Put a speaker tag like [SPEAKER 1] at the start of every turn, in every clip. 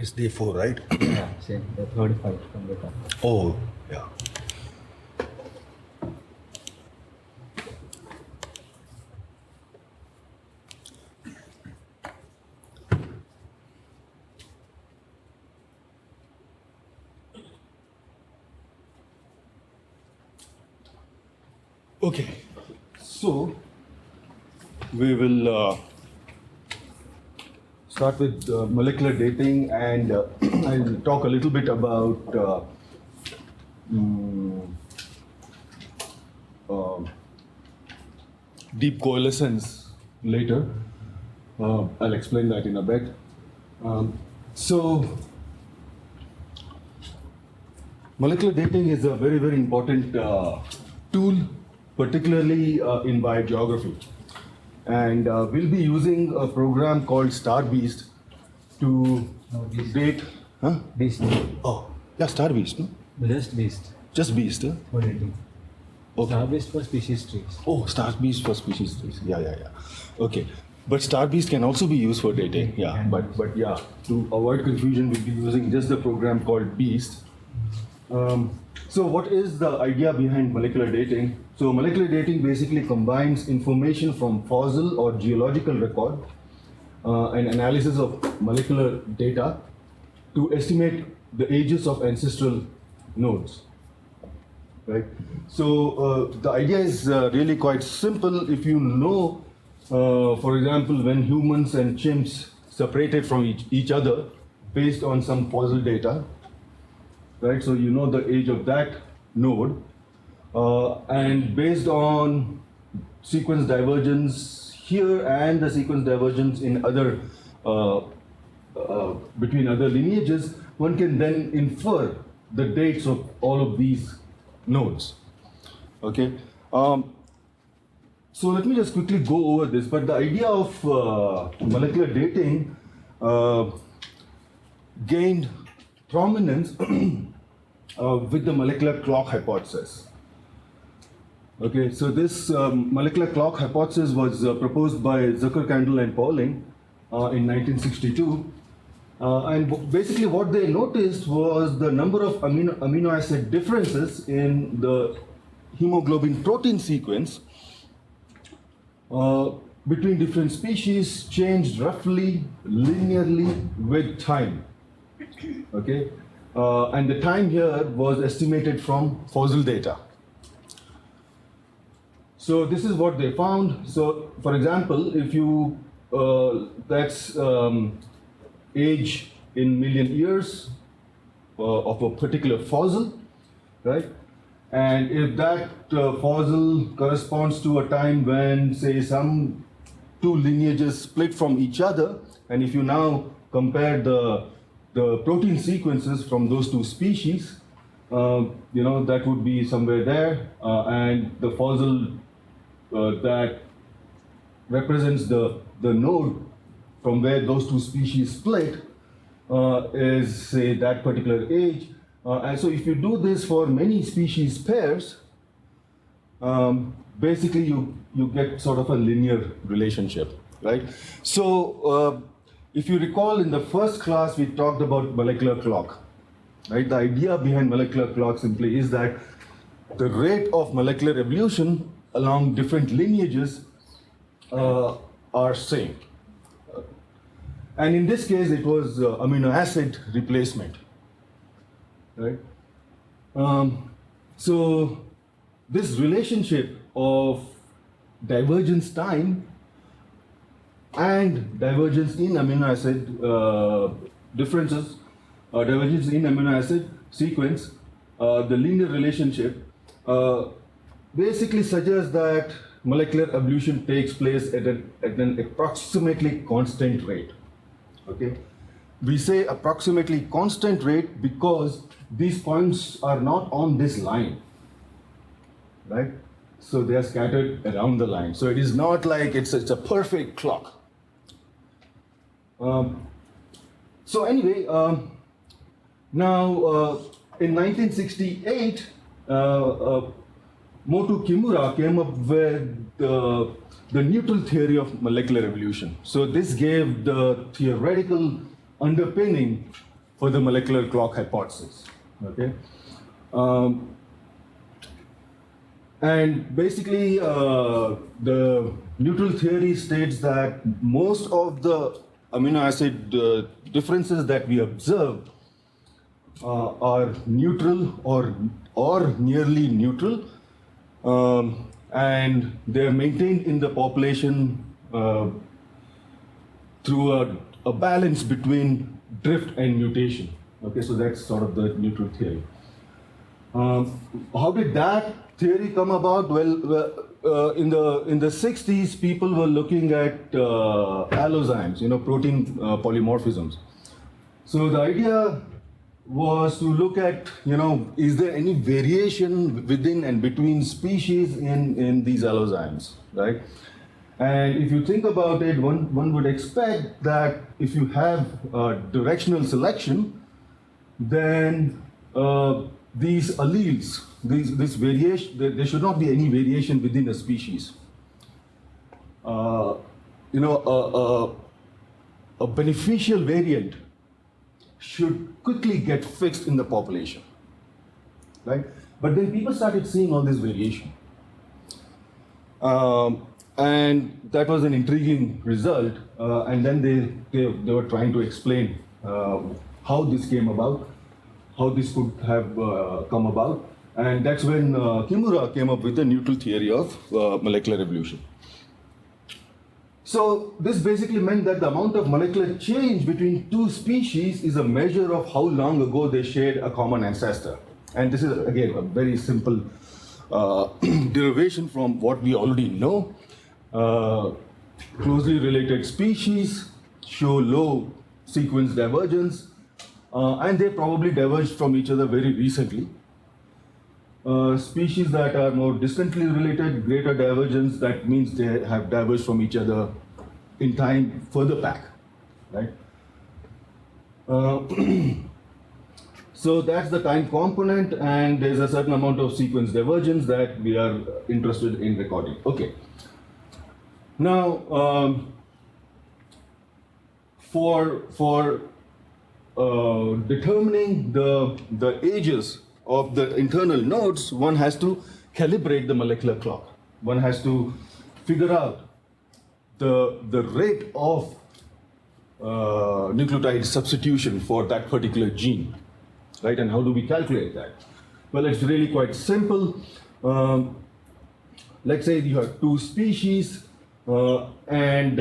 [SPEAKER 1] It's day 4, right?
[SPEAKER 2] Yeah, same. The 35 from the top.
[SPEAKER 1] Oh, yeah. Okay, so we will start with molecular dating, and I'll talk a little bit about deep coalescence later. I'll explain that in a bit. So, molecular dating is a very, very important tool, particularly in biogeography. And we'll be using a program called StarBeast to date. Huh?
[SPEAKER 2] Beast.
[SPEAKER 1] Oh, yeah, StarBeast, no?
[SPEAKER 2] Just beast.
[SPEAKER 1] Just Beast, huh?
[SPEAKER 2] For dating.
[SPEAKER 1] Okay.
[SPEAKER 2] Star beast for species trees.
[SPEAKER 1] Oh, StarBeast for species trees. Yeah. Okay. But StarBeast can also be used for dating. Yeah, but yeah, to avoid confusion, we'll be using just the program called Beast. So what is the idea behind molecular dating? So molecular dating basically combines information from fossil or geological record and analysis of molecular data to estimate the ages of ancestral nodes. Right? So the idea is really quite simple. If you know, for example, when humans and chimps separated from each other based on some fossil data, right? So you know the age of that node, and based on sequence divergence here and the sequence divergence in other between other lineages, one can then infer the dates of all of these nodes. Okay. So let me just quickly go over this. But the idea of molecular dating gained prominence with the molecular clock hypothesis. Okay, so this molecular clock hypothesis was proposed by Zucker-Kandel and Pauling in 1962. And basically what they noticed was the number of amino acid differences in the hemoglobin protein sequence between different species changed roughly linearly with time. Okay, and the time here was estimated from fossil data. So this is what they found. So for example, if you, that's age in million years of a particular fossil, right? And if that fossil corresponds to a time when, say, some two lineages split from each other, and if you now compare the protein sequences from those two species, you know, that would be somewhere there, and the fossil that represents the node from where those two species split is, say, that particular age. And so if you do this for many species pairs, basically you get sort of a linear relationship, right? So if you recall, in the first class we talked about molecular clock, right? The idea behind molecular clock simply is that the rate of molecular evolution along different lineages are same. And in this case, it was amino acid replacement, right? So this relationship of divergence time and divergence in amino acid differences, divergence in amino acid sequence, the linear relationship basically suggests that molecular evolution takes place at an approximately constant rate. Okay, we say approximately constant rate because these points are not on this line, right? So they are scattered around the line. So it is not like it's a perfect clock. So anyway, now in 1968, Moto Kimura came up with the neutral theory of molecular evolution. So this gave the theoretical underpinning for the molecular clock hypothesis. Okay, and basically the neutral theory states that most of the amino acid differences that we observe are neutral or nearly neutral, and they are maintained in the population through a balance between drift and mutation. Okay, so that's sort of the neutral theory. How did that theory come about? Well, in the 60s, people were looking at allozymes, protein polymorphisms. So the idea was to look at, is there any variation within and between species in these allozymes, right? And if you think about it, one would expect that if you have directional selection, then these alleles, this variation, there should not be any variation within a species. A beneficial variant should quickly get fixed in the population, right? But then people started seeing all this variation. And that was an intriguing result. And then they were trying to explain how this came about, how this could have come about. And that's when Kimura came up with the neutral theory of molecular evolution. So this basically meant that the amount of molecular change between two species is a measure of how long ago they shared a common ancestor. And this is, again, a very simple derivation from what we already know. Closely related species show low sequence divergence, and they probably diverged from each other very recently. Species that are more distantly related, greater divergence, that means they have diverged from each other in time further back, right? So that's the time component, and there's a certain amount of sequence divergence that we are interested in recording. Okay. Now, for determining the ages of the internal nodes, one has to calibrate the molecular clock. One has to figure out the rate of nucleotide substitution for that particular gene, right? And how do we calculate that? Well, it's really quite simple. Let's say you have two species, and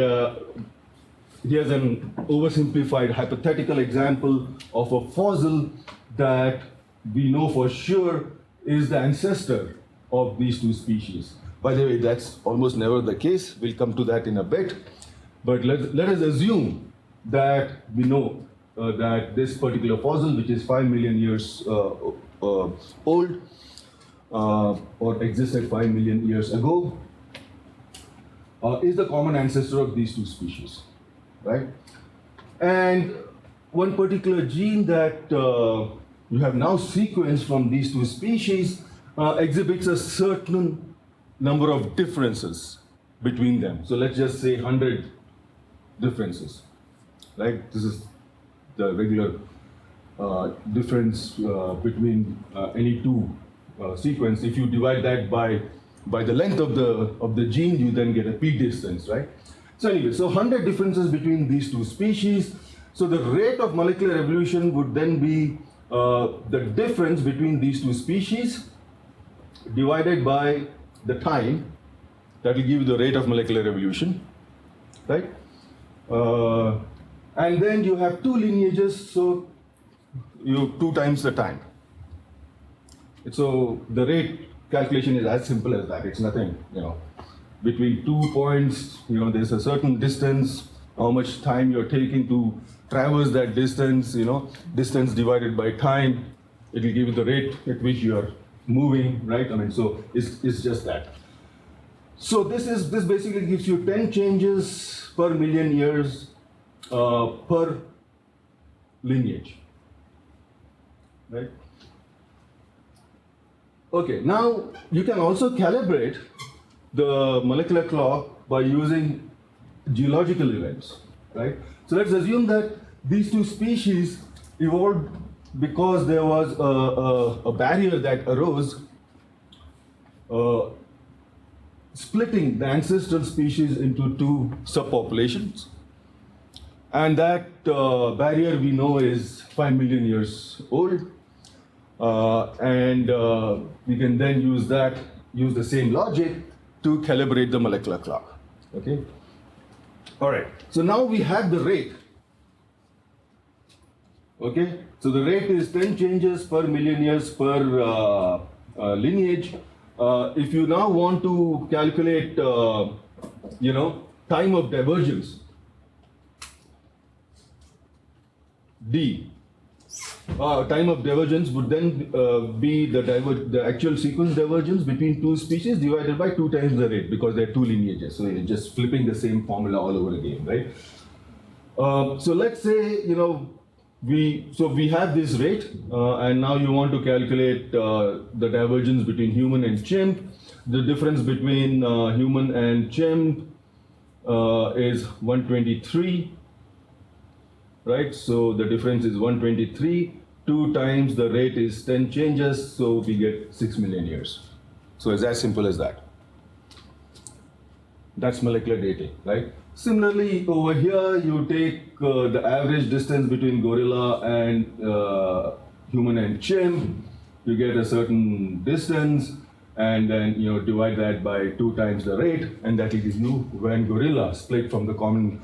[SPEAKER 1] here's an oversimplified hypothetical example of a fossil that we know for sure is the ancestor of these two species. By the way, that's almost never the case. We'll come to that in a bit. But let us assume that we know that this particular fossil, which is 5 million years old, or existed 5 million years ago, is the common ancestor of these two species, right? And one particular gene that you have now sequenced from these two species exhibits a certain number of differences between them. So let's just say 100 differences, right? This is the regular difference between any two sequence. If you divide that by the length of the gene, you then get a p distance, right? So anyway, so 100 differences between these two species. So the rate of molecular evolution would then be the difference between these two species divided by the time. That will give you the rate of molecular evolution, right? And then you have two lineages, so you 2 times the time. So the rate calculation is as simple as that. It's nothing, Between 2 points, there's a certain distance, how much time you're taking to traverse that distance, distance divided by time, it will give you the rate at which you are moving, right? So it's just that. So this basically gives you 10 changes per million years per lineage, right? Okay, now you can also calibrate the molecular clock by using geological events, right? So let's assume that these two species evolved because there was a barrier that arose, splitting the ancestral species into two subpopulations. And that barrier we know is 5 million years old. We can then use the same logic to calibrate the molecular clock. Okay? All right. So now we have the rate. Okay? So the rate is 10 changes per million years per lineage. If you now want to calculate, time of divergence, D. Time of divergence would then be the actual sequence divergence between two species divided by 2 times the rate, because they're two lineages. So you're just flipping the same formula all over again, right? So let's say, we have this rate, and now you want to calculate the divergence between human and chimp. The difference between human and chimp is 123. Right, so the difference is 123, 2 times the rate is 10 changes, so we get 6 million years. So it's as simple as that. That's molecular dating, right? Similarly, over here, you take the average distance between gorilla and human and chimp, you get a certain distance, and then divide that by 2 times the rate, and that will give you when gorilla split from the common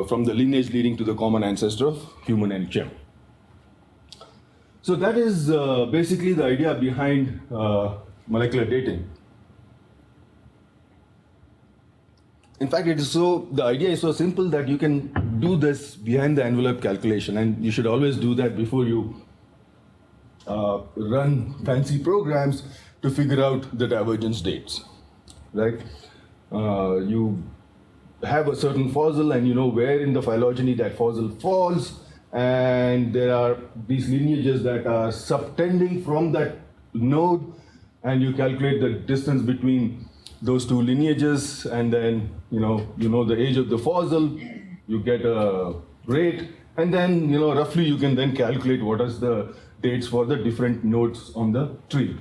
[SPEAKER 1] from the lineage leading to the common ancestor of human and chimp. So that is basically the idea behind molecular dating. In fact, the idea is so simple that you can do this behind the envelope calculation, and you should always do that before you run fancy programs to figure out the divergence dates, right? You have a certain fossil and you know where in the phylogeny that fossil falls, and there are these lineages that are subtending from that node, and you calculate the distance between those two lineages, and then you know the age of the fossil, you get a rate, and then roughly you can then calculate what is the dates for the different nodes on the tree.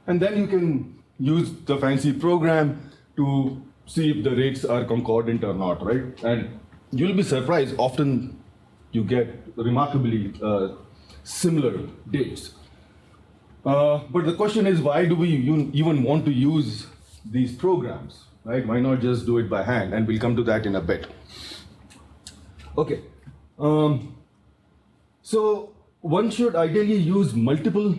[SPEAKER 1] And then you can use the fancy program to see if the rates are concordant or not, right? And you'll be surprised, often you get remarkably similar dates. But the question is, why do we even want to use these programs, right? Why not just do it by hand? And we'll come to that in a bit. Okay. So one should ideally use multiple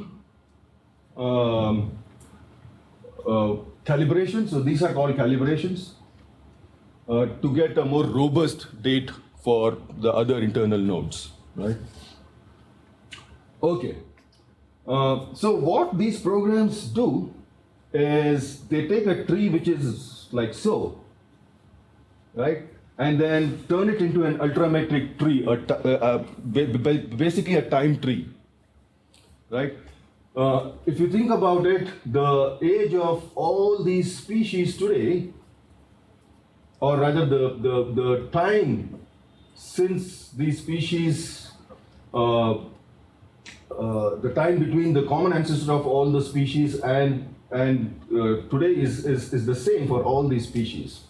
[SPEAKER 1] calibrations, so these are called calibrations, to get a more robust date for the other internal nodes, right? Okay, so what these programs do is they take a tree which is like so, right? And then turn it into an ultrametric tree, basically a time tree, right? If you think about it, the age of all these species today, or rather the time since these species, the time between the common ancestor of all the species and today is the same for all these species,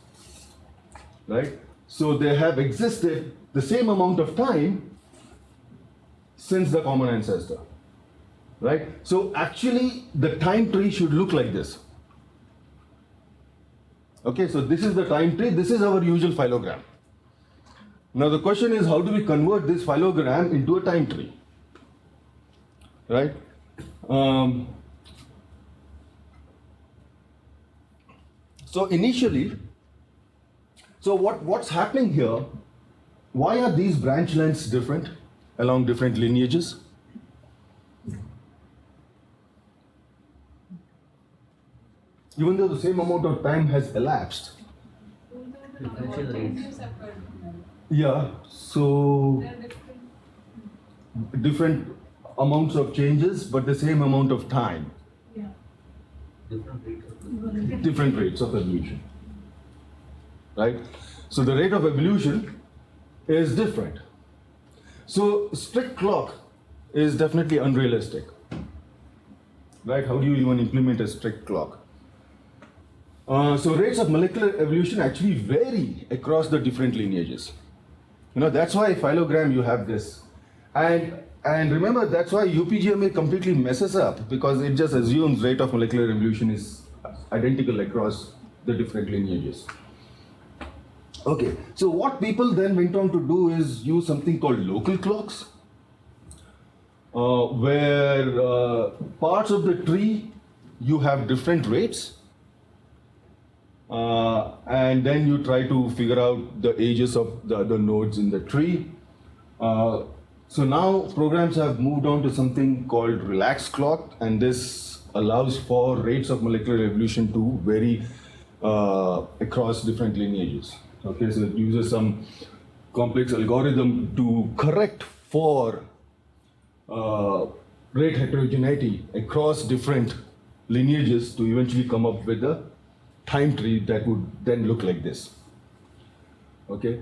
[SPEAKER 1] right? So they have existed the same amount of time since the common ancestor. Right? So actually, the time tree should look like this. Okay, so this is the time tree, this is our usual phylogram. Now the question is, how do we convert this phylogram into a time tree? Right? So initially, what's happening here, why are these branch lengths different along different lineages? Even though the same amount of time has elapsed. Yeah, so different amounts of changes, but the same amount of time.
[SPEAKER 3] Yeah.
[SPEAKER 1] Different rates of evolution. Right? So the rate of evolution is different. So strict clock is definitely unrealistic, right? How do you even implement a strict clock? So rates of molecular evolution actually vary across the different lineages. That's why phylogram you have this. And remember, that's why UPGMA completely messes up, because it just assumes rate of molecular evolution is identical across the different lineages. Okay, so what people then went on to do is use something called local clocks, where parts of the tree you have different rates, and then you try to figure out the ages of the other nodes in the tree. So now programs have moved on to something called relaxed clock, and this allows for rates of molecular evolution to vary across different lineages. Okay, so it uses some complex algorithm to correct for rate heterogeneity across different lineages to eventually come up with a time tree that would then look like this. Okay.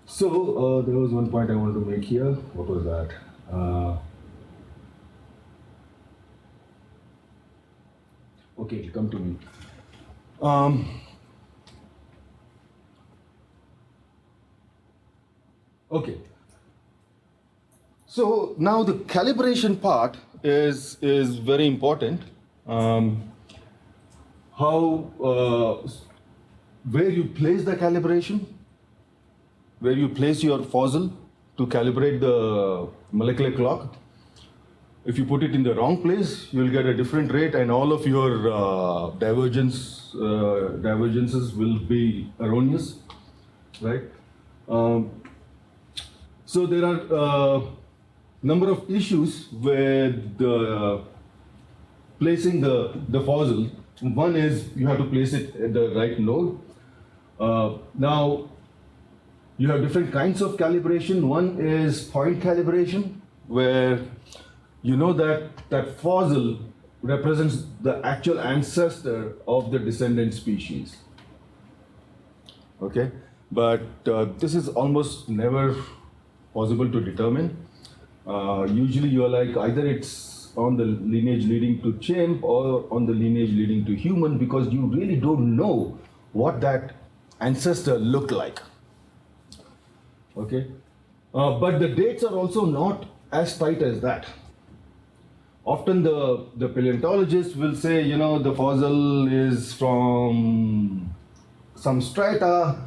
[SPEAKER 1] So there was one point I wanted to make here. What was that? Okay, it'll come to me. Okay. So now the calibration part is very important. Where you place the calibration, where you place your fossil to calibrate the molecular clock. If you put it in the wrong place, you'll get a different rate, and all of your divergences will be erroneous, right? So there are a number of issues with placing the fossil. One is you have to place it at the right node. Now, you have different kinds of calibration. One is point calibration, where you know that fossil represents the actual ancestor of the descendant species. Okay, but this is almost never possible to determine. Usually you're like, either it's on the lineage leading to chimp or on the lineage leading to human, because you really don't know what that ancestor looked like. Okay, but the dates are also not as tight as that. Often the paleontologist will say, the fossil is from some strata,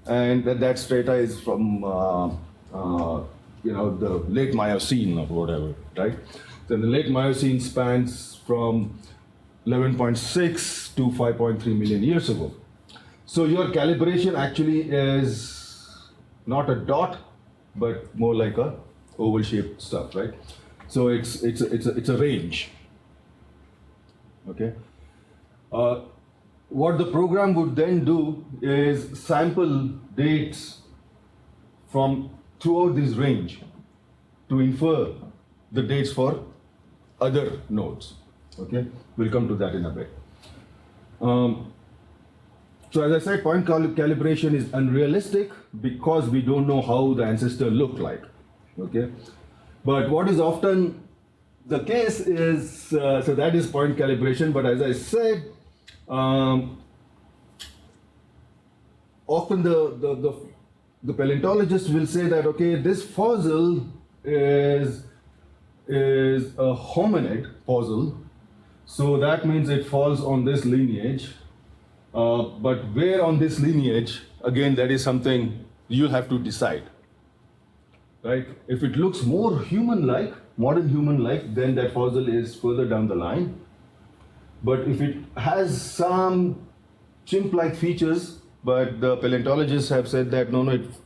[SPEAKER 1] and that strata is from the late Miocene or whatever, right? So the late Miocene spans from 11.6 to 5.3 million years ago. So your calibration actually is not a dot, but more like a oval-shaped stuff, right? So it's a range. Okay. What the program would then do is sample dates from throughout this range to infer the dates for other nodes. Okay, we'll come to that in a bit. So as I said, point calibration is unrealistic because we don't know how the ancestor looked like. Okay, but what is often the case is, so that is point calibration, but as I said, often the paleontologist will say that, okay, this fossil is a hominid fossil, so that means it falls on this lineage. But where on this lineage, again, that is something you'll have to decide, right? If it looks more human-like, modern human-like, then that fossil is further down the line. But if it has some chimp-like features, but the paleontologists have said that no,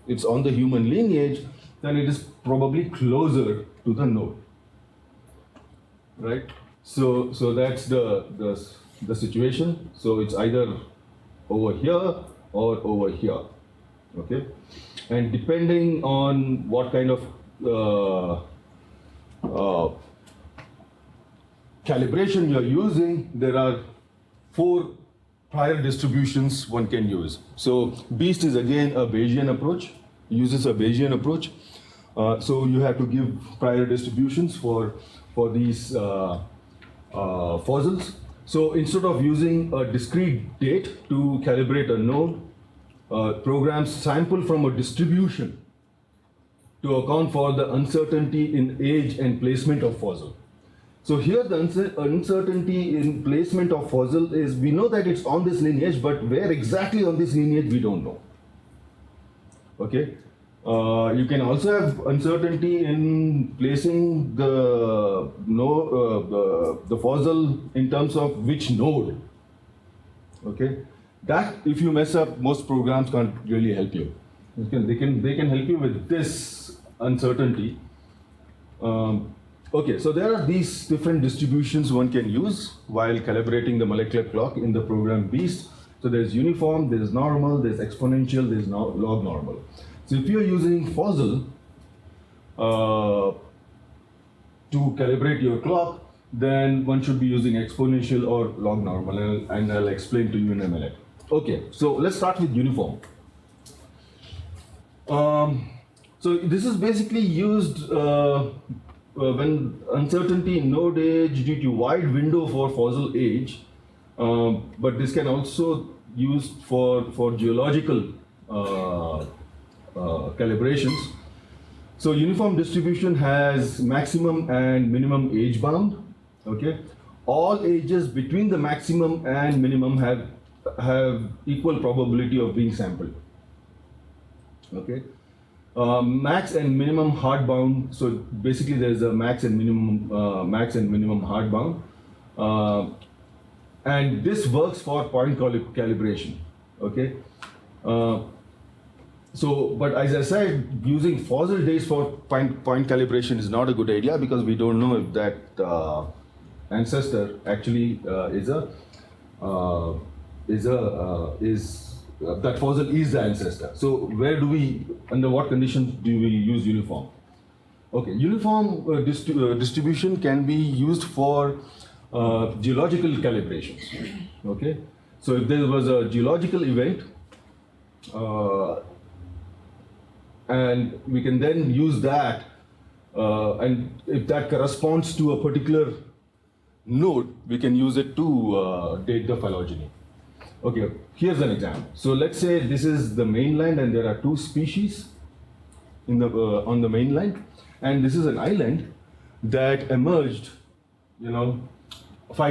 [SPEAKER 1] it's on the human lineage, then it is probably closer to the node, right? So that's the situation. So it's either over here or over here, okay? And depending on what kind of calibration you're using, there are 4 prior distributions one can use. So BEAST is again a Bayesian approach, uses a Bayesian approach. So you have to give prior distributions for these fossils. So instead of using a discrete date to calibrate a node, programs sample from a distribution to account for the uncertainty in age and placement of fossil. So here the uncertainty in placement of fossil is, we know that it's on this lineage, but where exactly on this lineage we don't know. Okay. You can also have uncertainty in placing the fossil in terms of which node. Okay, that if you mess up, most programs can't really help you. They can help you with this uncertainty. Okay, so there are these different distributions one can use while calibrating the molecular clock in the program BEAST. So there's uniform, there's normal, there's exponential, there's log normal. So if you're using fossil to calibrate your clock, then one should be using exponential or log normal, and I'll explain to you in a minute. Okay, so let's start with uniform. So this is basically used when uncertainty in node age due to wide window for fossil age, but this can also used for geological calibrations. So uniform distribution has maximum and minimum age bound. Okay, all ages between the maximum and minimum have equal probability of being sampled. Okay, max and minimum hard bound. So basically, there's a max and minimum hard bound, and this works for point calibration. Okay. So, but as I said, using fossil dates for point calibration is not a good idea, because we don't know if that ancestor actually that fossil is the ancestor. So, under what conditions do we use uniform? Okay, uniform distribution can be used for geological calibrations. Okay, so if there was a geological event, and we can then use that, and if that corresponds to a particular node, we can use it to date the phylogeny. Okay, here's an example. So let's say this is the mainland, and there are two species in the on the mainland, and this is an island that emerged, 5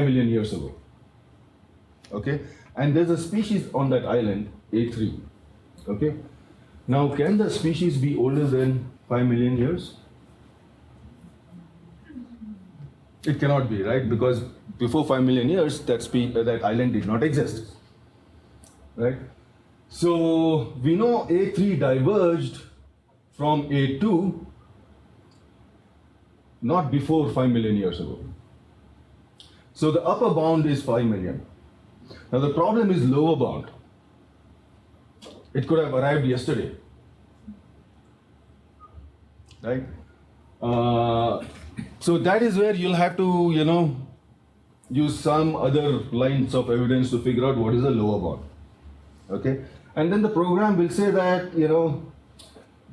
[SPEAKER 1] million years ago. Okay, and there's a species on that island, A3. Okay. Now, can the species be older than 5 million years? It cannot be, right? Because before 5 million years, that island did not exist, right? So we know A3 diverged from A2 not before 5 million years ago. So the upper bound is 5 million. Now the problem is lower bound. It could have arrived yesterday, right? So that is where you'll have to, use some other lines of evidence to figure out what is the lower bound. Okay, and then the program will say that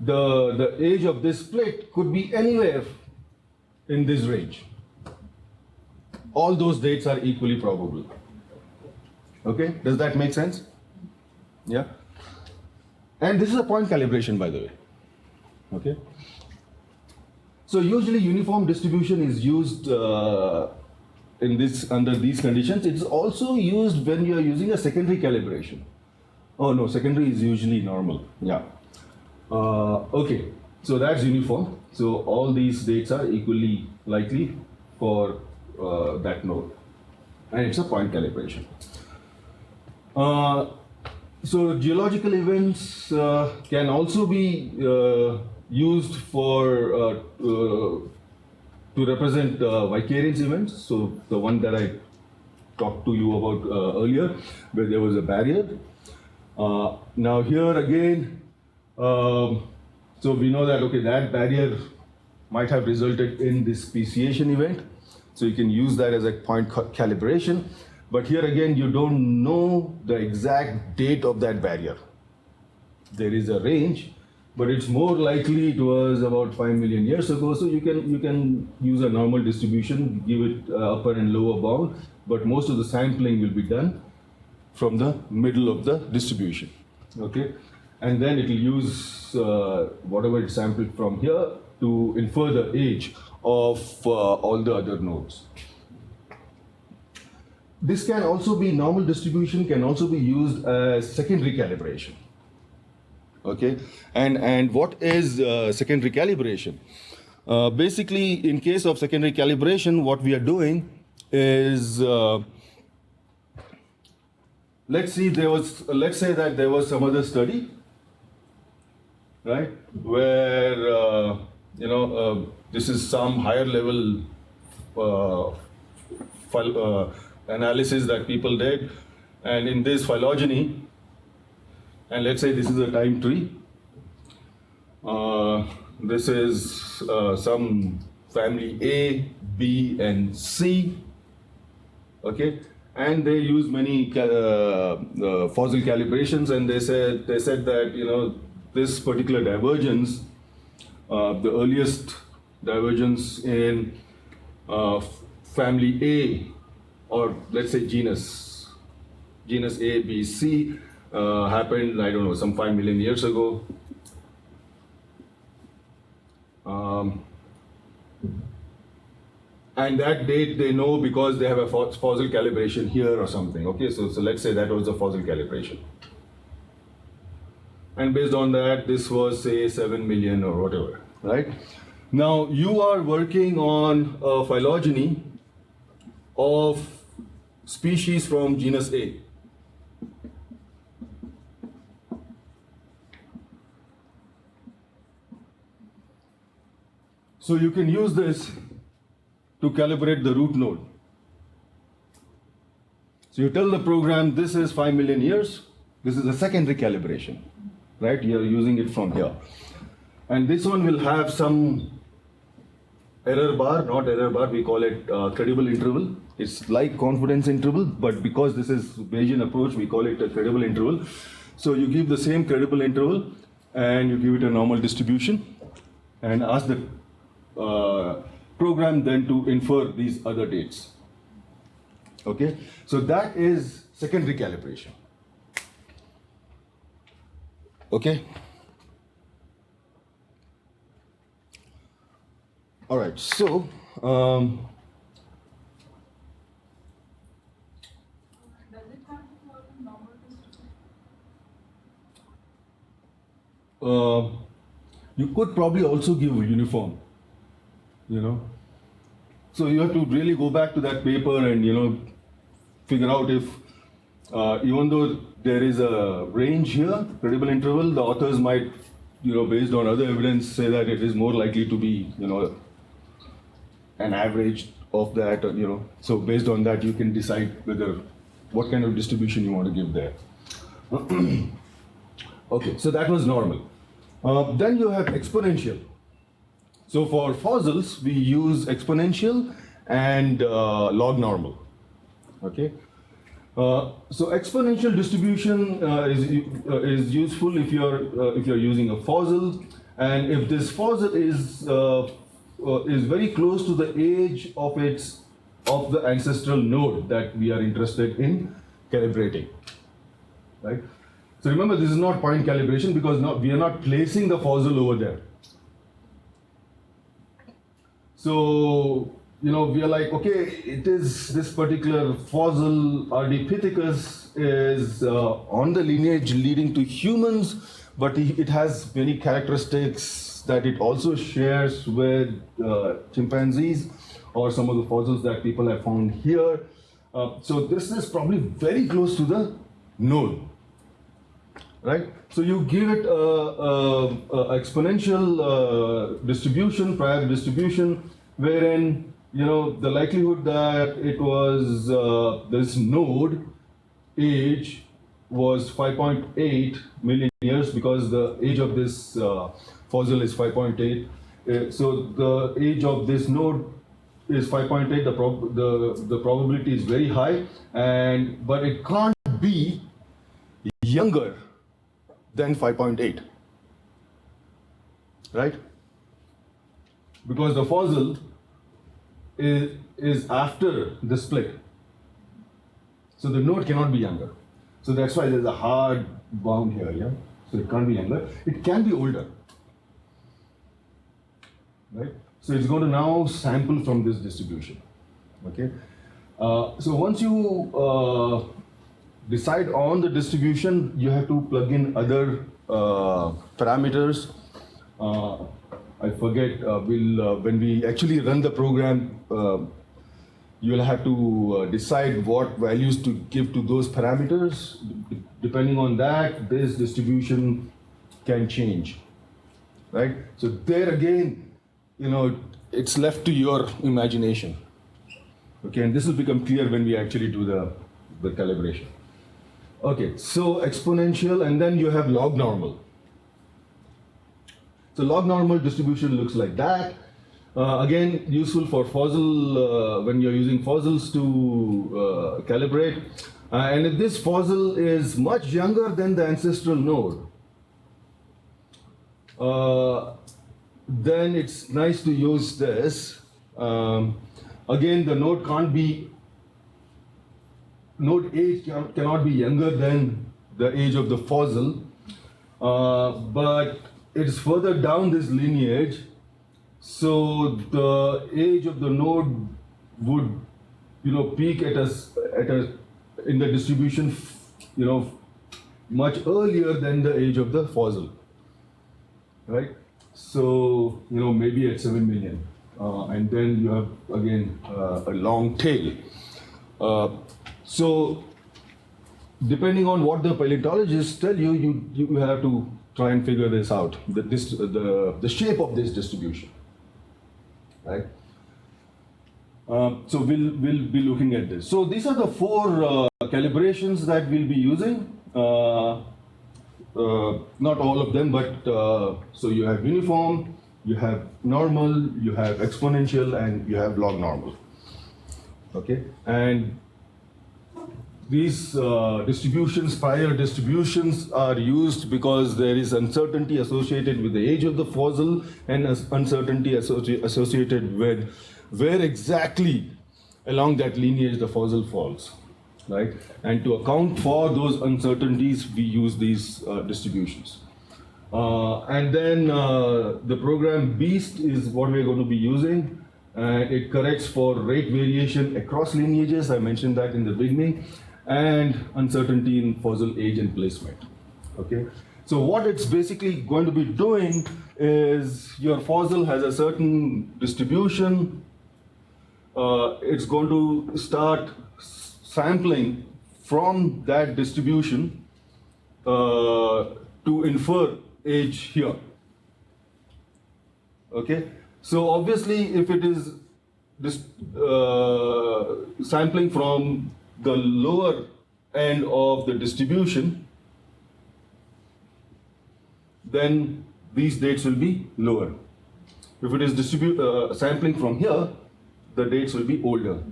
[SPEAKER 1] the age of this split could be anywhere in this range. All those dates are equally probable. Okay, does that make sense? Yeah. And this is a point calibration, by the way. Okay. So usually uniform distribution is used under these conditions. It's also used when you are using a secondary calibration. Oh no, secondary is usually normal. Yeah. Okay. So that's uniform. So all these dates are equally likely for that node, and it's a point calibration. So geological events can also be used for to represent vicariance events. So the one that I talked to you about earlier, where there was a barrier. Now here again, so we know that that barrier might have resulted in this speciation event. So you can use that as a point calibration. But here again, you don't know the exact date of that barrier. There is a range, but it's more likely it was about 5 million years ago. So you can use a normal distribution, give it upper and lower bound, but most of the sampling will be done from the middle of the distribution. Okay, and then it will use whatever it sampled from here to infer the age of all the other nodes. This can also be, normal distribution can also be used as secondary calibration. Okay, and what is secondary calibration? Basically, in case of secondary calibration, what we are doing is, let's say that there was some other study, right, where this is some higher level analysis that people did, and in this phylogeny, and let's say this is a time tree. This is some family A, B, and C. Okay, and they use many fossil calibrations, and they said that this particular divergence, the earliest divergence in family A, or let's say genus A, B, C, happened, I don't know, some 5 million years ago. And that date they know because they have a fossil calibration here or something. Okay, so let's say that was a fossil calibration. And based on that, this was, say, 7 million or whatever, right? Now, you are working on a phylogeny of species from genus A. So you can use this to calibrate the root node. So you tell the program, this is 5 million years, this is a secondary calibration, right? You're using it from here. And this one will have some error bar, not error bar, we call it credible interval. It's like confidence interval, but because this is Bayesian approach, we call it a credible interval. So you give the same credible interval and you give it a normal distribution and ask the program then to infer these other dates. Okay, so that is secondary calibration. Okay. All right, so
[SPEAKER 3] Does it have to follow normal distribution?
[SPEAKER 1] You could probably also give uniform, So you have to really go back to that paper and, figure out if, even though there is a range here, credible interval, the authors might, based on other evidence, say that it is more likely to be, an average of that, So based on that, you can decide what kind of distribution you want to give there. Okay, so that was normal. Then you have exponential. So for fossils, we use exponential and log normal. Okay. So exponential distribution is useful if you're using a fossil, and if this fossil is very close to the age of the ancestral node that we are interested in calibrating, right? So remember, this is not point calibration because we are not placing the fossil over there. So, we are like, okay, it is this particular fossil, Ardipithecus, is on the lineage leading to humans, but it has many characteristics that it also shares with chimpanzees or some of the fossils that people have found here. So this is probably very close to the node, right? So you give it a exponential distribution, prior distribution, wherein the likelihood that it was this node age was 5.8 million years because the age of this fossil is 5.8. So the age of this node is 5.8. The probability is very high, but it can't be younger than 5.8. right? Because the fossil is after the split. So the node cannot be younger. So that's why there's a hard bound here, yeah? So it can't be younger. It can be older, right? So it's going to now sample from this distribution, okay? So once you decide on the distribution, you have to plug in other parameters. I forget, when we actually run the program, you'll have to decide what values to give to those parameters. Depending on that, this distribution can change, right? So there again, it's left to your imagination. Okay, and this will become clear when we actually do the calibration. Okay, so exponential, and then you have log normal. So log normal distribution looks like that. Again, useful for fossil, when you're using fossils to calibrate. And if this fossil is much younger than the ancestral node, then it's nice to use this. Again, the node node age cannot be younger than the age of the fossil, but it's further down this lineage, so the age of the node would, peak in the distribution, much earlier than the age of the fossil, right? So, maybe at 7 million. And then you have, again, a long tail. So, depending on what the paleontologists tell you, you have to try and figure this out, the shape of this distribution, right? So we'll be looking at this. So these are the 4 calibrations that we'll be using. Not all of them, but so you have uniform, you have normal, you have exponential, and you have log normal. Okay, and these distributions, prior distributions, are used because there is uncertainty associated with the age of the fossil and uncertainty associated with where exactly along that lineage the fossil falls, right? And to account for those uncertainties, we use these distributions. And then the program BEAST is what we're going to be using. It corrects for rate variation across lineages, I mentioned that in the beginning, and uncertainty in fossil age and placement. Okay, so what it's basically going to be doing is your fossil has a certain distribution. It's going to start sampling from that distribution to infer age here. Okay, so obviously if it is sampling from the lower end of the distribution, then these dates will be lower. If it is sampling from here, the dates will be older,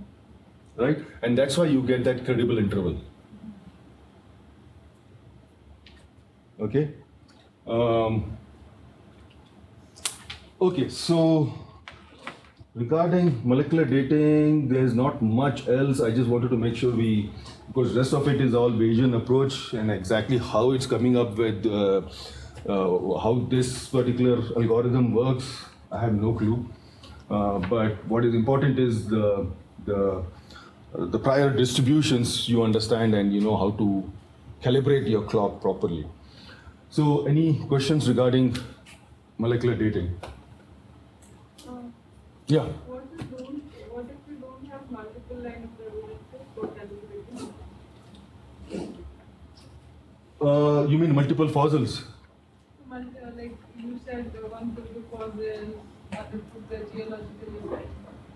[SPEAKER 1] right? And that's why you get that credible interval. Okay. Okay, so regarding molecular dating, there's not much else. I just wanted to make sure because rest of it is all Bayesian approach, and exactly how it's coming up with how this particular algorithm works, I have no clue. But what is important is the prior distributions you understand, and you know how to calibrate your clock properly. So any questions regarding molecular dating? Yeah.
[SPEAKER 3] What if we don't have multiple line of evidences for calibration?
[SPEAKER 1] You mean multiple fossils?
[SPEAKER 3] Like you said, one could do fossils, other could the geological event.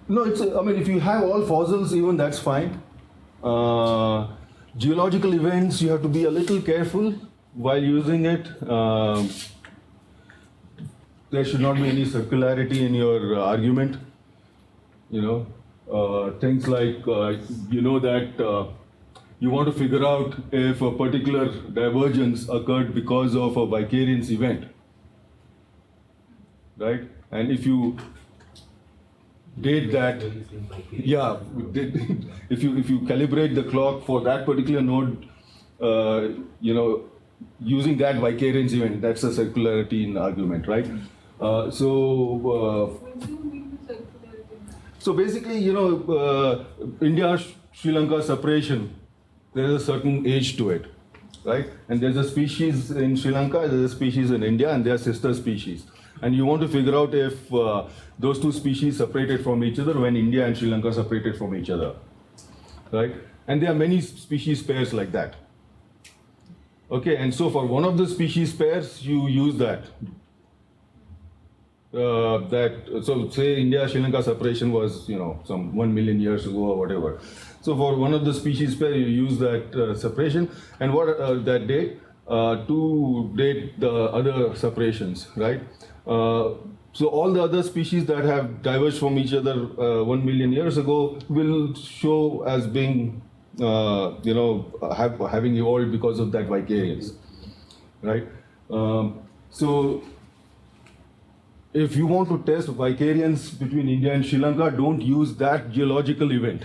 [SPEAKER 1] No, I mean, if you have all fossils, even that's fine. Geological events, you have to be a little careful while using it. There should not be any circularity in your argument. You know, things like, that you want to figure out if a particular divergence occurred because of a vicariance event. right? And if you date that, yeah, if you calibrate the clock for that particular node, using that vicariance event, that's a circularity in argument, right?
[SPEAKER 3] What do you mean with circularity?
[SPEAKER 1] So basically, India-Sri Lanka separation, there is a certain age to it, right? And there's a species in Sri Lanka, there's a species in India, and they are sister species. And you want to figure out if those two species separated from each other when India and Sri Lanka separated from each other, right? And there are many species pairs like that. Okay, and so for one of the species pairs, you use that. So say India-Sri Lanka separation was, some 1 million years ago or whatever. So for one of the species pair, you use that separation, and what that date to date the other separations, right? So all the other species that have diverged from each other 1 million years ago will show as being, having evolved because of that vicariance, right? So if you want to test vicariance between India and Sri Lanka, don't use that geological event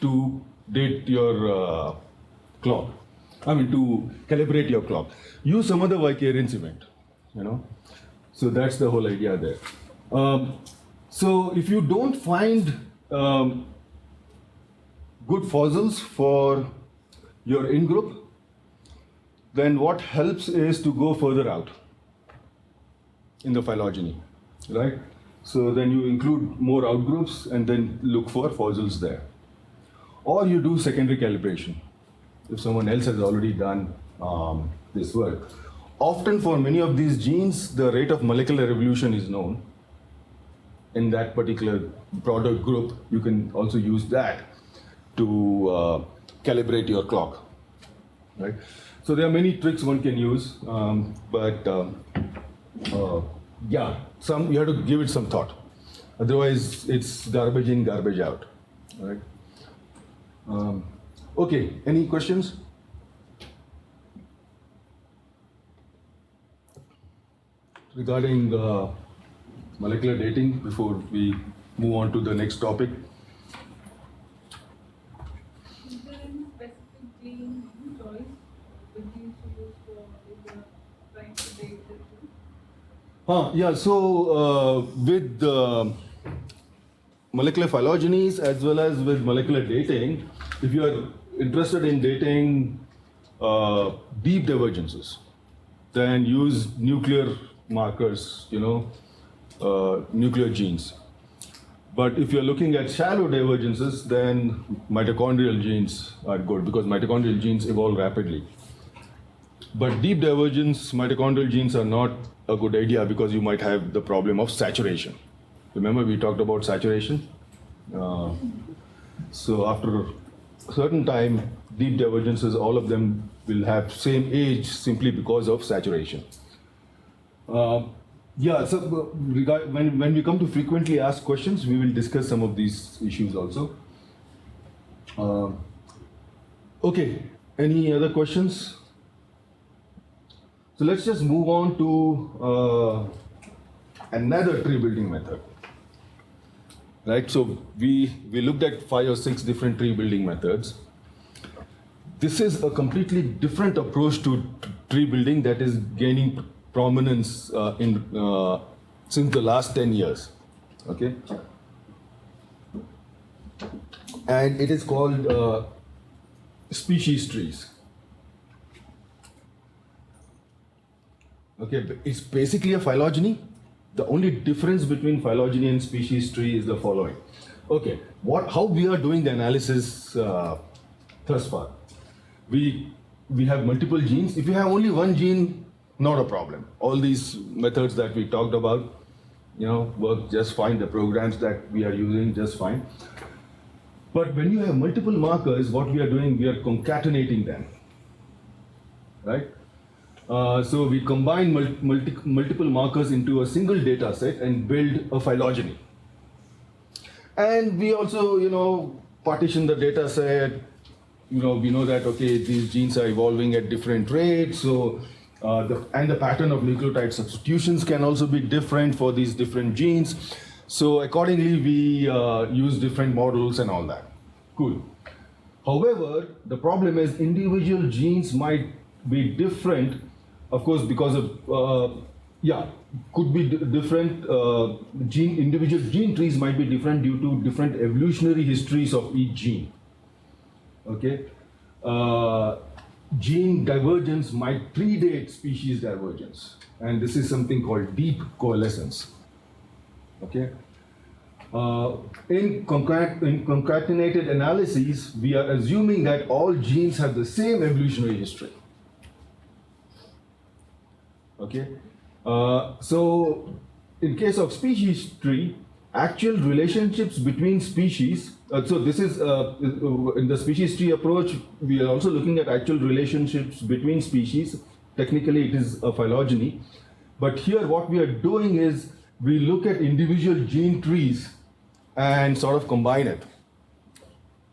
[SPEAKER 1] to date your clock. To calibrate your clock. Use some other vicariance event, So that's the whole idea there. So if you don't find good fossils for your in-group, then what helps is to go further out in the phylogeny, right? So then you include more outgroups and then look for fossils there. Or you do secondary calibration if someone else has already done this work. Often for many of these genes, the rate of molecular evolution is known in that particular broader group. You can also use that to calibrate your clock, right? So there are many tricks one can use, yeah, you have to give it some thought. Otherwise, it's garbage in, garbage out, right? Okay, any questions? Regarding molecular dating before we move on to the next topic?
[SPEAKER 3] Is there any specific gene choice the genes to use for if you are trying to date the two?
[SPEAKER 1] Yeah, so with molecular phylogenies as well as with molecular dating, if you are interested in dating deep divergences, then use nuclear markers, nuclear genes. But if you're looking at shallow divergences, then mitochondrial genes are good because mitochondrial genes evolve rapidly. But deep divergence, mitochondrial genes are not a good idea because you might have the problem of saturation. Remember we talked about saturation? So after a certain time, deep divergences, all of them will have same age simply because of saturation. Yeah, so when we come to frequently asked questions, we will discuss some of these issues also. Okay, any other questions? So let's just move on to another tree building method. Right, so we looked at 5 or 6 different tree building methods. This is a completely different approach to tree building that is gaining prominence since the last 10 years, okay? And it is called species trees. Okay, it's basically a phylogeny. The only difference between phylogeny and species tree is the following. Okay, how we are doing the analysis thus far. We have multiple genes. If you have only one gene, not a problem. All these methods that we talked about, work just fine. The programs that we are using just fine. But when you have multiple markers, what we are doing, we are concatenating them, right? So we combine multiple markers into a single data set and build a phylogeny. And we also, partition the data set. We know that, okay, these genes are evolving at different rates. So And the pattern of nucleotide substitutions can also be different for these different genes. So accordingly, we use different models and all that. Cool. However, the problem is individual genes might be different, of course, because of, could be different, individual gene trees might be different due to different evolutionary histories of each gene. Okay? Gene divergence might predate species divergence, and this is something called deep coalescence. Okay? In concatenated analyses, we are assuming that all genes have the same evolutionary history. Okay? So, in case of species tree, actual relationships between species, so this is, in the species tree approach, we are also looking at actual relationships between species. Technically, it is a phylogeny. But here, what we are doing is, we look at individual gene trees and sort of combine it.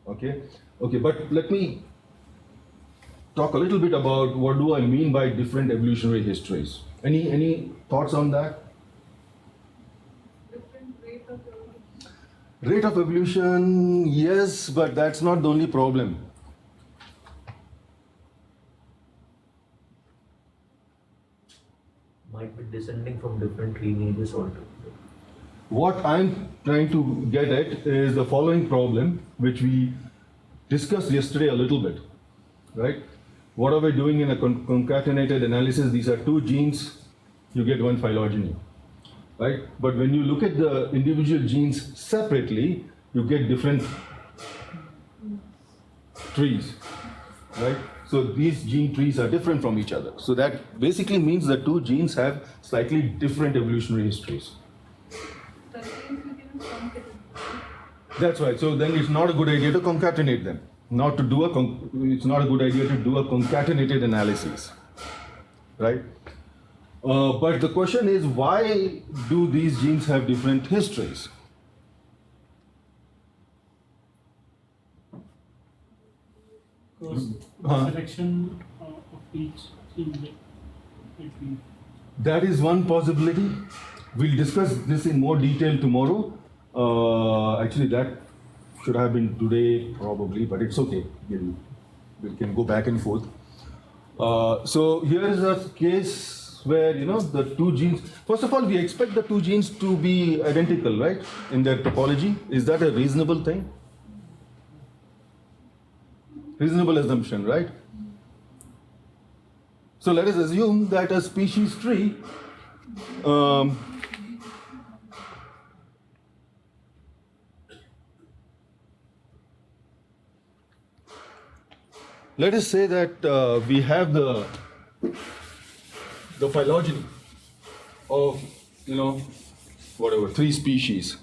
[SPEAKER 1] Okay? Okay, but let me talk a little bit about what do I mean by different evolutionary histories. Any thoughts on that?
[SPEAKER 3] Different rate of evolution.
[SPEAKER 1] Rate of evolution, yes, but that's not the only problem.
[SPEAKER 4] Might be descending from different lineages altogether.
[SPEAKER 1] What I'm trying to get at is the following problem, which we discussed yesterday a little bit, right? What are we doing in a concatenated analysis? These are two genes, you get one phylogeny, right? But when you look at the individual genes separately, you get different trees, right? So these gene trees are different from each other. So that basically means the two genes have slightly different evolutionary histories.
[SPEAKER 3] That means we can concatenate.
[SPEAKER 1] That's right. So then it's not a good idea to concatenate them. It's not a good idea to do a concatenated analysis, right? But the question is, why do these genes have different histories?
[SPEAKER 5] Because
[SPEAKER 1] Huh?
[SPEAKER 5] the selection of each gene between.
[SPEAKER 1] That is one possibility. We'll discuss this in more detail tomorrow. Actually, that should have been today probably, but it's okay. We can go back and forth. So here is a case where, the two genes, first of all, we expect the two genes to be identical, right, in their topology. Is that a reasonable thing? Reasonable assumption, right? So let us assume that a species tree let us say that we have the phylogeny of, whatever, 3 species.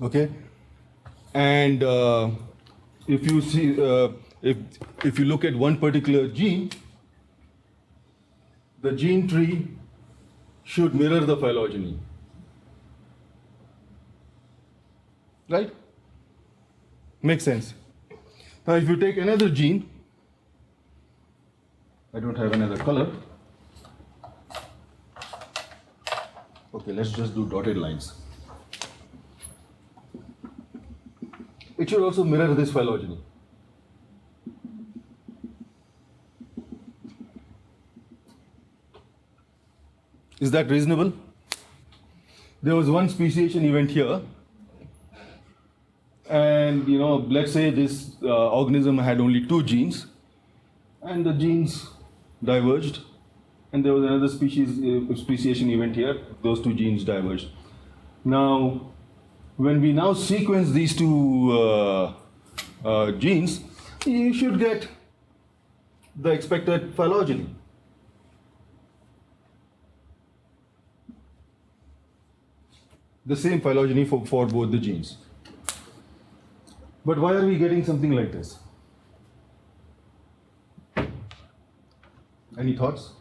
[SPEAKER 1] Okay, and if you see, if you look at one particular gene, the gene tree should mirror the phylogeny, right? Makes sense. Now, if you take another gene, I don't have another color. Okay, let's just do dotted lines. It should also mirror this phylogeny. Is that reasonable? There was one speciation event here, and let's say this organism had only 2 genes, and the genes diverged, and there was another speciation event here, those 2 genes diverged. Now, when we now sequence these 2 genes, you should get the expected phylogeny. The same phylogeny for both the genes. But why are we getting something like this? Any thoughts?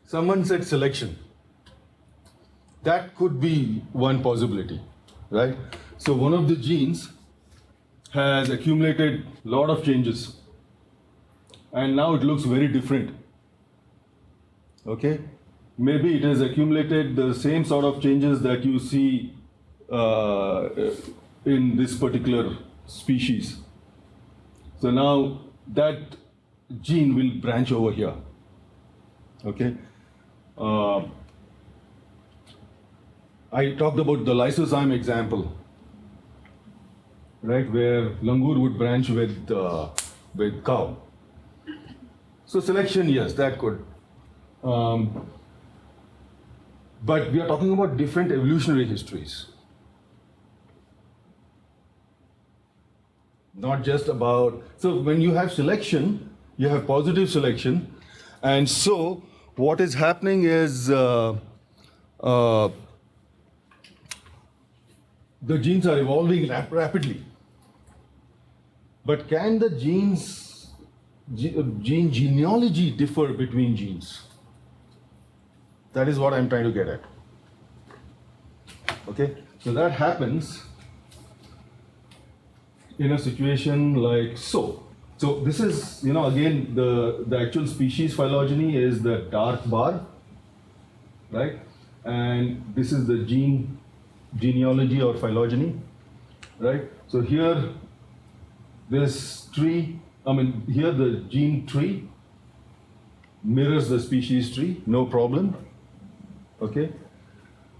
[SPEAKER 1] Someone said selection. That could be one possibility, right? So one of the genes has accumulated a lot of changes, and now it looks very different. Okay? Maybe it has accumulated the same sort of changes that you see in this particular species. So now that gene will branch over here. Okay? I talked about the lysozyme example, right, where langur would branch with cow. So selection, yes, that could. But we are talking about different evolutionary histories. Not just about, so when you have selection, you have positive selection, and so what is happening is the genes are evolving rapidly. But can the gene genealogy differ between genes? That is what I'm trying to get at. Okay, so that happens in a situation like so. So this is, again, the actual species phylogeny is the dark bar, right? And this is the genealogy or phylogeny, right? So here, this tree, here the gene tree mirrors the species tree, no problem, okay?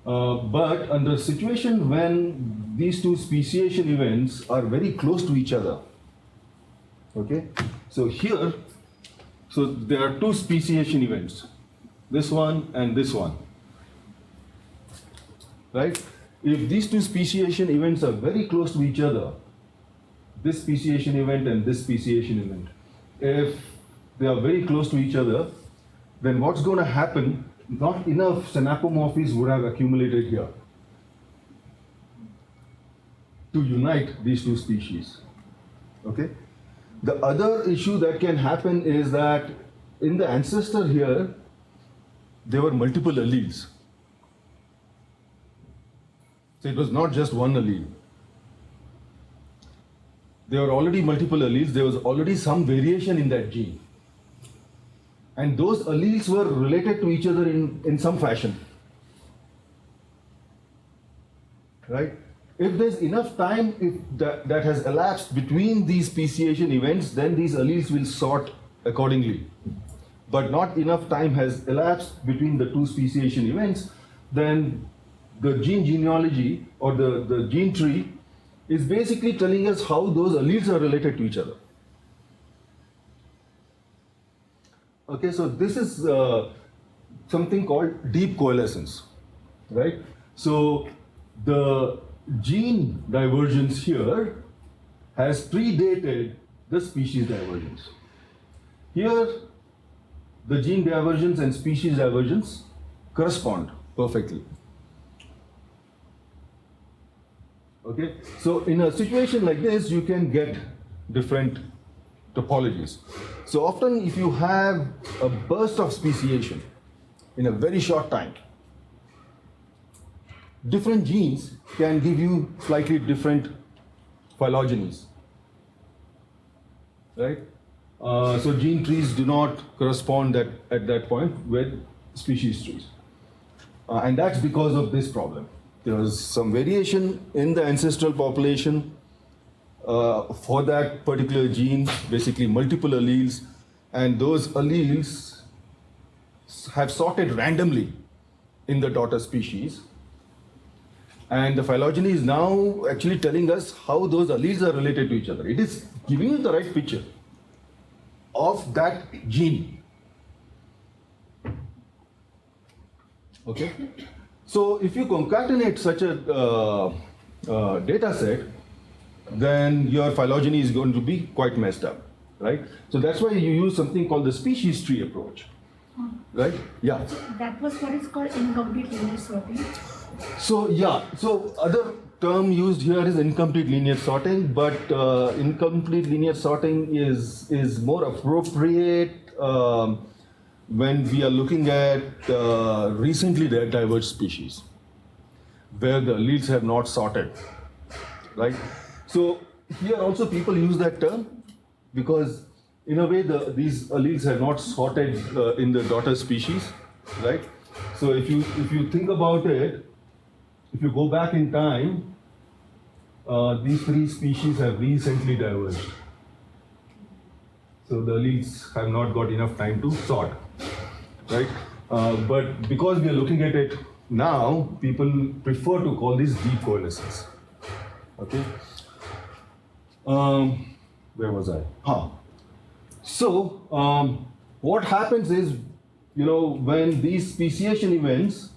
[SPEAKER 1] But under a situation when these two speciation events are very close to each other, okay? So here, so there are two speciation events, this one and this one, right? If these two speciation events are very close to each other, this speciation event and this speciation event, if they are very close to each other, then what's going to happen, not enough synapomorphies would have accumulated here to unite these two species, okay? The other issue that can happen is that in the ancestor here, there were multiple alleles. So it was not just one allele. There were already multiple alleles, there was already some variation in that gene. And those alleles were related to each other in some fashion. Right? If there's enough time that has elapsed between these speciation events, then these alleles will sort accordingly. But not enough time has elapsed between the two speciation events, then the gene genealogy or the gene tree is basically telling us how those alleles are related to each other. Okay, so this is something called deep coalescence, right? So the gene divergence here has predated the species divergence. Here, the gene divergence and species divergence correspond perfectly. Okay, so in a situation like this, you can get different topologies. So often if you have a burst of speciation in a very short time, different genes can give you slightly different phylogenies, right? So gene trees do not correspond at that point with species trees. And that's because of this problem. There was some variation in the ancestral population for that particular gene, basically multiple alleles, and those alleles have sorted randomly in the daughter species. And the phylogeny is now actually telling us how those alleles are related to each other. It is giving you the right picture of that gene. Okay? So if you concatenate such a data set, then your phylogeny is going to be quite messed up. right? So that's why you use something called the species tree approach, right? Yeah.
[SPEAKER 6] That was what is called incomplete linear sorting.
[SPEAKER 1] So yeah, so other term used here is incomplete linear sorting, but incomplete linear sorting is more appropriate when we are looking at recently diverged species, where the alleles have not sorted, right? So here also people use that term because in a way these alleles have not sorted in the daughter species, right? So if you think about it, if you go back in time, these three species have recently diverged. So the alleles have not got enough time to sort, right? But because we are looking at it now, people prefer to call this deep coalescence. Okay. Where was I? So what happens is, when these speciation events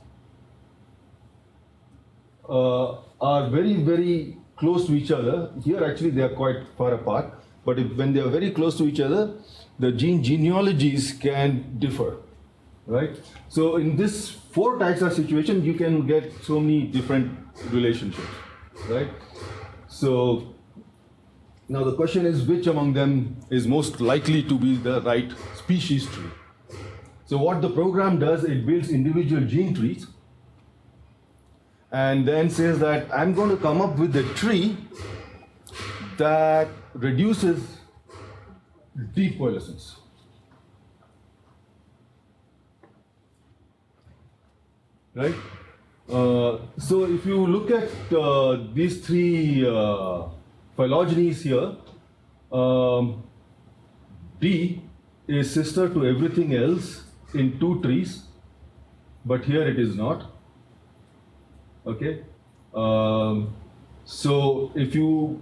[SPEAKER 1] are very, very close to each other. Here actually they are quite far apart, but when they are very close to each other, the gene genealogies can differ, right? So in this 4 taxa situation, you can get so many different relationships, right? So now the question is, which among them is most likely to be the right species tree? So what the program does, it builds individual gene trees and then says that I'm going to come up with a tree that reduces deep coalescence. Right? So if you look at these 3 phylogenies here, D is sister to everything else in 2 trees, but here it is not. Okay, so if you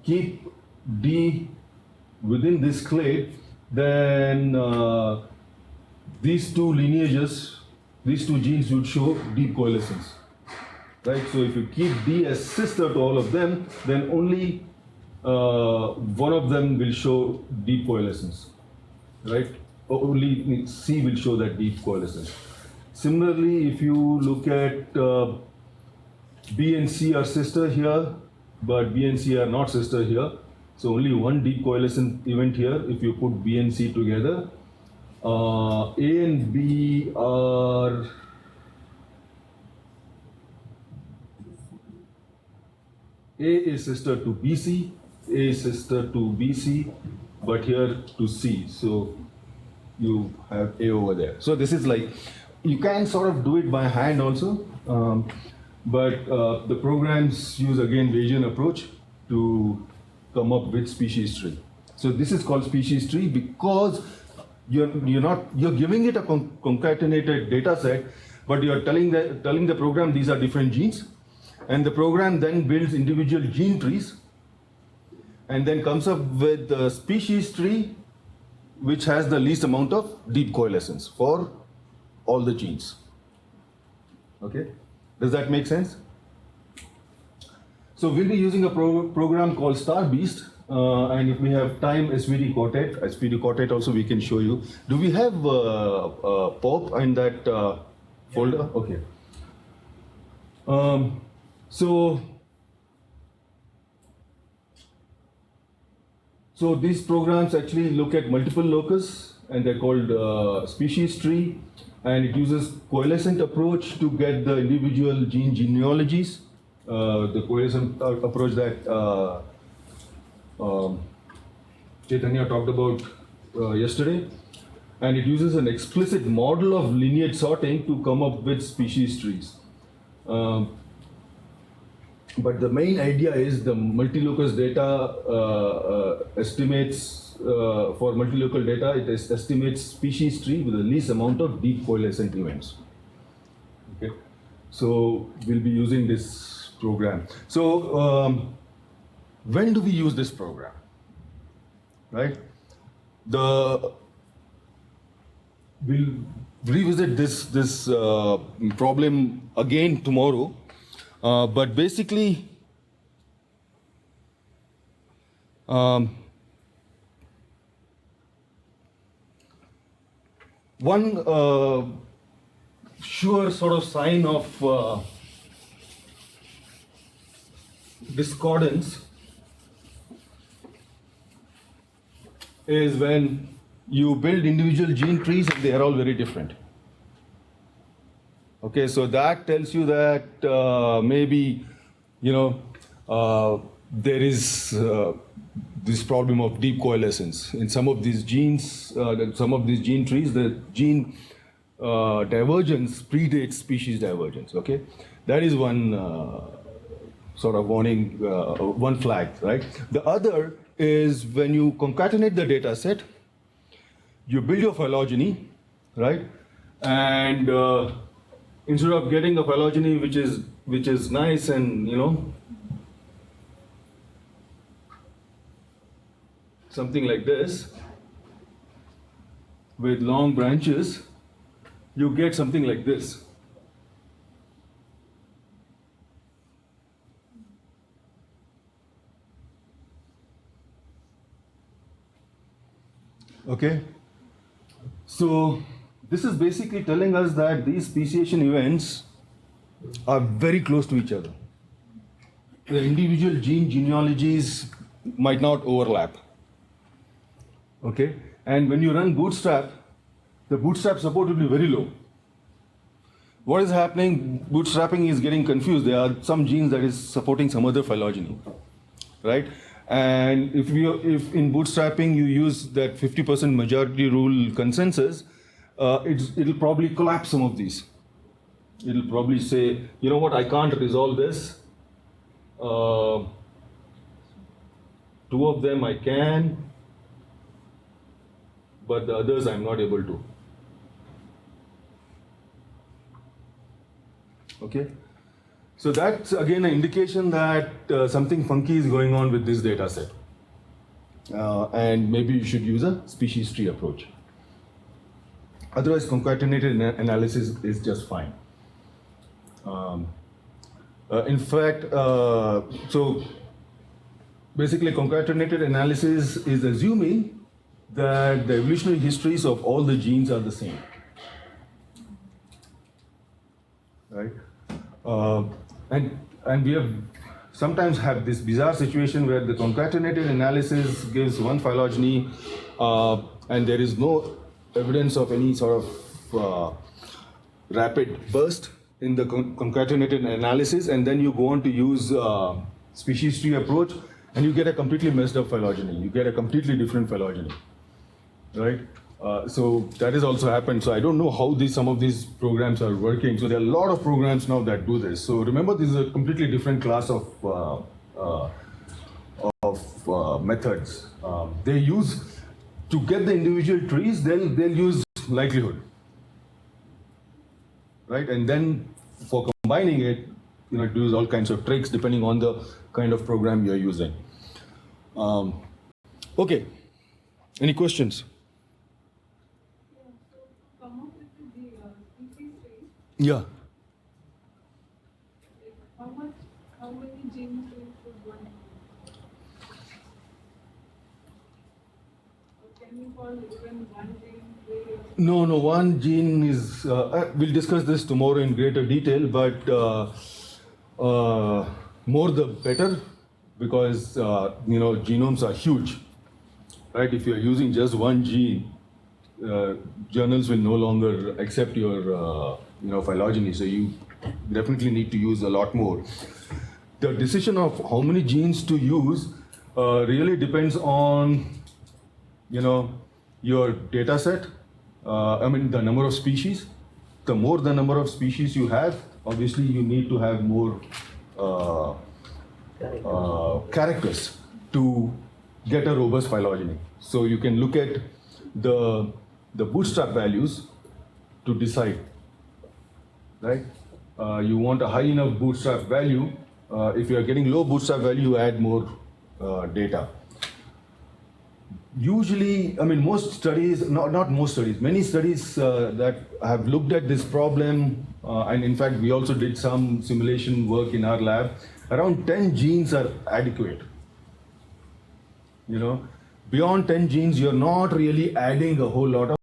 [SPEAKER 1] keep D within this clade, then these 2 lineages, these 2 genes would show deep coalescence, right? So if you keep D as sister to all of them, then only one of them will show deep coalescence, right? Only C will show that deep coalescence. Similarly, if you look at B and C are sister here, but B and C are not sister here. So only one deep coalescent event here. If you put B and C together, A and B are A is sister to BC, A is sister to BC, but here to C. So you have A over there. So this is like, you can sort of do it by hand also, but the programs use again Bayesian approach to come up with species tree. So this is called species tree because you're giving it a concatenated data set, but you're telling the program these are different genes, and the program then builds individual gene trees, and then comes up with the species tree, which has the least amount of deep coalescence for all the genes. Okay, does that make sense? So we'll be using a program called StarBeast, and if we have time, SVD quartet also we can show you. Do we have POP in that folder? Okay. So these programs actually look at multiple locus, and they're called species tree, and it uses coalescent approach to get the individual gene genealogies. The coalescent approach that Chaitanya talked about yesterday, and it uses an explicit model of lineage sorting to come up with species trees. But the main idea is the multilocus data estimates, for multilocal data, it estimates species tree with the least amount of deep coalescent events. Okay, so we'll be using this program. So when do we use this program? Right? We'll revisit this problem again tomorrow. But basically, one sure sort of sign of discordance is when you build individual gene trees and they are all very different. Okay, so that tells you that maybe, there is this problem of deep coalescence. In some of these genes, some of these gene trees, the gene divergence predates species divergence, okay? That is one sort of warning, one flag, right? The other is when you concatenate the data set, you build your phylogeny, right? And instead of getting a phylogeny which is nice and something like this with long branches, you get something like this. Okay, so this is basically telling us that these speciation events are very close to each other. The individual gene genealogies might not overlap. Okay, and when you run bootstrap, the bootstrap support will be very low. What is happening? Bootstrapping is getting confused. There are some genes that is supporting some other phylogeny, right? And if in bootstrapping you use that 50% majority rule consensus, it'll probably collapse some of these. It'll probably say, you know what, I can't resolve this. Two of them I can, but the others I'm not able to. Okay? So that's again an indication that something funky is going on with this data set. And maybe you should use a species tree approach. Otherwise, concatenated analysis is just fine. In fact, so basically concatenated analysis is assuming that the evolutionary histories of all the genes are the same. Right? And we have sometimes have this bizarre situation where the concatenated analysis gives one phylogeny and there is no evidence of any sort of rapid burst in the concatenated analysis, and then you go on to use species tree approach and you get a completely messed up phylogeny. You get a completely different phylogeny, right? So that has also happened. So I don't know how some of these programs are working. So there are a lot of programs now that do this. So remember, this is a completely different class of methods. They use, to get the individual trees, they'll use likelihood, right? And then for combining it, it does all kinds of tricks depending on the kind of program you're using. Okay, any questions? Yeah.
[SPEAKER 3] How many gene trees should one use? Or can you call even one gene tree?
[SPEAKER 1] No, one gene is, we'll discuss this tomorrow in greater detail, but more the better, because, genomes are huge, right? If you're using just one gene, journals will no longer accept your phylogeny, so you definitely need to use a lot more. The decision of how many genes to use really depends on, your data set, the number of species. The more the number of species you have, obviously you need to have more characters to get a robust phylogeny. So you can look at the bootstrap values to decide, right? You want a high enough bootstrap value. If you are getting low bootstrap value, you add more data. Usually, most studies, not most studies, many studies that have looked at this problem, and in fact, we also did some simulation work in our lab, around 10 genes are adequate. Beyond 10 genes, you're not really adding a whole lot of